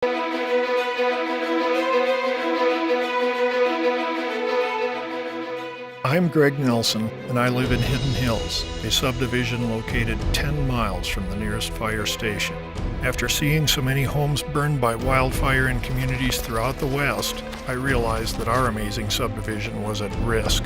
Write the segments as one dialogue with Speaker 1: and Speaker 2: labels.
Speaker 1: I'm Greg Nelson, and I live in Hidden Hills, a subdivision located 10 miles from the nearest fire station. After seeing so many homes burned by wildfire in communities throughout the West, I realized that our amazing subdivision was at risk.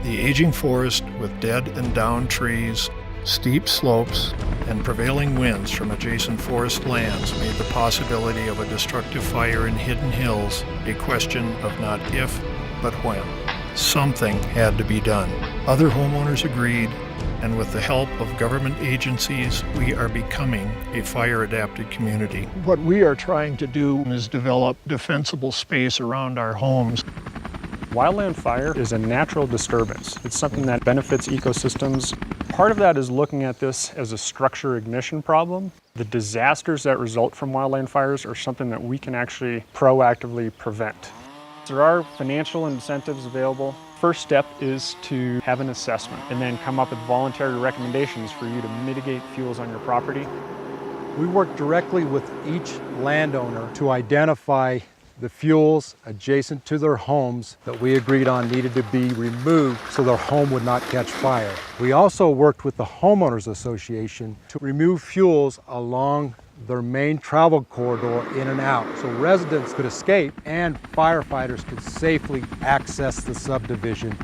Speaker 1: The aging forest with dead and downed trees, steep slopes, and prevailing winds from adjacent forest lands made the possibility of a destructive fire in Hidden Hills a question of not if, but when. Something had to be done. Other homeowners agreed, and with the help of government agencies, we are becoming a fire-adapted community. What we are trying to do is develop defensible space around our homes.
Speaker 2: Wildland fire is a natural disturbance. It's something that benefits ecosystems. Part of that is looking at this as a structure ignition problem. The disasters that result from wildland fires are something that we can actually proactively prevent. There are financial incentives available. First step is to have an assessment and then come up with voluntary recommendations for you to mitigate fuels on your property.
Speaker 3: We work directly with each landowner to identify the fuels adjacent to their homes that we agreed on needed to be removed so their home would not catch fire. We also worked with the Homeowners Association to remove fuels along their main travel corridor in and out so residents could escape and firefighters could safely access the subdivision.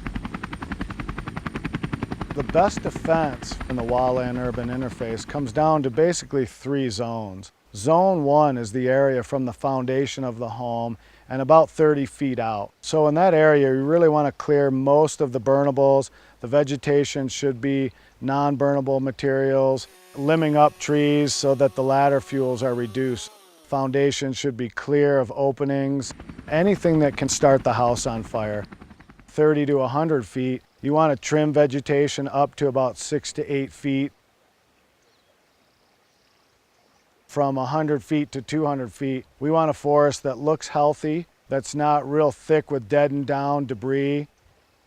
Speaker 4: The best defense in the wildland-urban interface comes down to basically 3 zones. Zone 1 is the area from the foundation of the home and about 30 feet out. So in that area, you really want to clear most of the burnables. The vegetation should be non-burnable materials, limbing up trees so that the ladder fuels are reduced. Foundation should be clear of openings, anything that can start the house on fire. 30 to 100 feet, you want to trim vegetation up to about 6 to 8 feet. From 100 feet to 200 feet, we want a forest that looks healthy, that's not real thick with dead and down debris.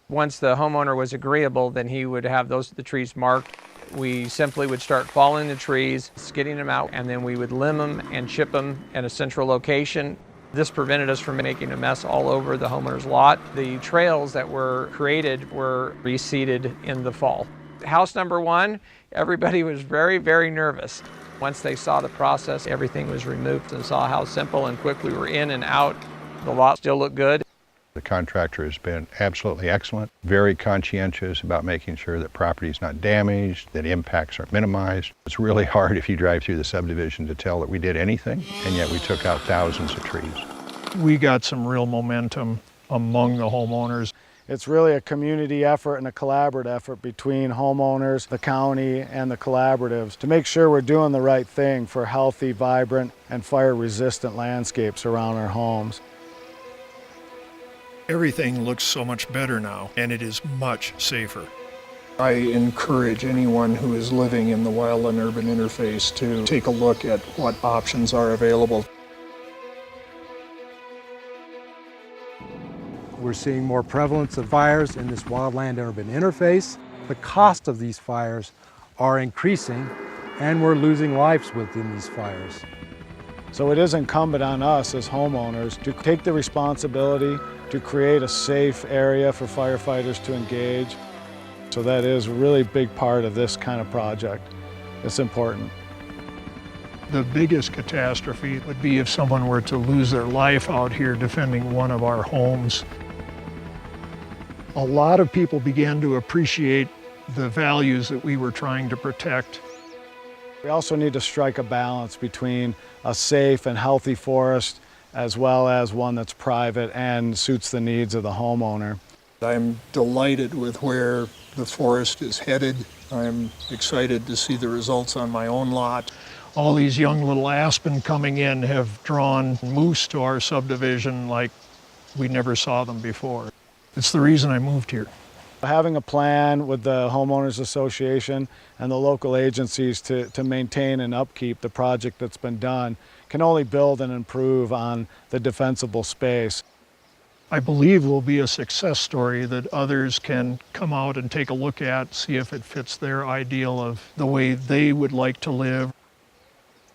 Speaker 5: Once the homeowner was agreeable, then he would have the trees marked. We simply would start falling the trees, skidding them out, and then we would limb them and chip them at a central location. This prevented us from making a mess all over the homeowner's lot. The trails that were created were reseeded in the fall. House number 1, everybody was very, very nervous. Once they saw the process, everything was removed and saw how simple and quick we were in and out. The lot still looked good.
Speaker 6: The contractor has been absolutely excellent, very conscientious about making sure that property is not damaged, that impacts are minimized. It's really hard if you drive through the subdivision to tell that we did anything, and yet we took out thousands of trees.
Speaker 1: We got some real momentum among the homeowners.
Speaker 4: It's really a community effort and a collaborative effort between homeowners, the county, and the collaboratives to make sure we're doing the right thing for healthy, vibrant, and fire-resistant landscapes around our homes.
Speaker 1: Everything looks so much better now, and it is much safer. I encourage anyone who is living in the wildland-urban interface to take a look at what options are available.
Speaker 3: We're seeing more prevalence of fires in this wildland-urban interface. The cost of these fires are increasing, and we're losing lives within these fires.
Speaker 4: So it is incumbent on us as homeowners to take the responsibility to create a safe area for firefighters to engage. So that is a really big part of this kind of project. It's important.
Speaker 1: The biggest catastrophe would be if someone were to lose their life out here defending one of our homes. A lot of people began to appreciate the values that we were trying to protect.
Speaker 4: We also need to strike a balance between a safe and healthy forest as well as one that's private and suits the needs of the homeowner.
Speaker 1: I'm delighted with where the forest is headed. I'm excited to see the results on my own lot. All these young little aspen coming in have drawn moose to our subdivision like we never saw them before. It's the reason I moved here.
Speaker 4: Having a plan with the Homeowners Association and the local agencies to maintain and upkeep the project that's been done can only build and improve on the defensible space.
Speaker 1: I believe will be a success story that others can come out and take a look at, see if it fits their ideal of the way they would like to live.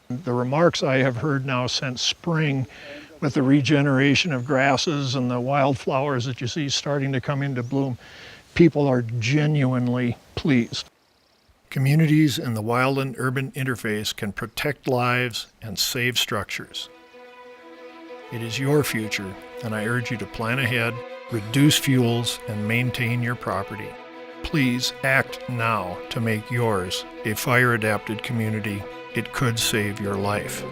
Speaker 1: The remarks I have heard now since spring with the regeneration of grasses and the wildflowers that you see starting to come into bloom, people are genuinely pleased. Communities in the wild and urban interface can protect lives and save structures. It is your future, and I urge you to plan ahead, reduce fuels, and maintain your property. Please act now to make yours a fire-adapted community. It could save your life.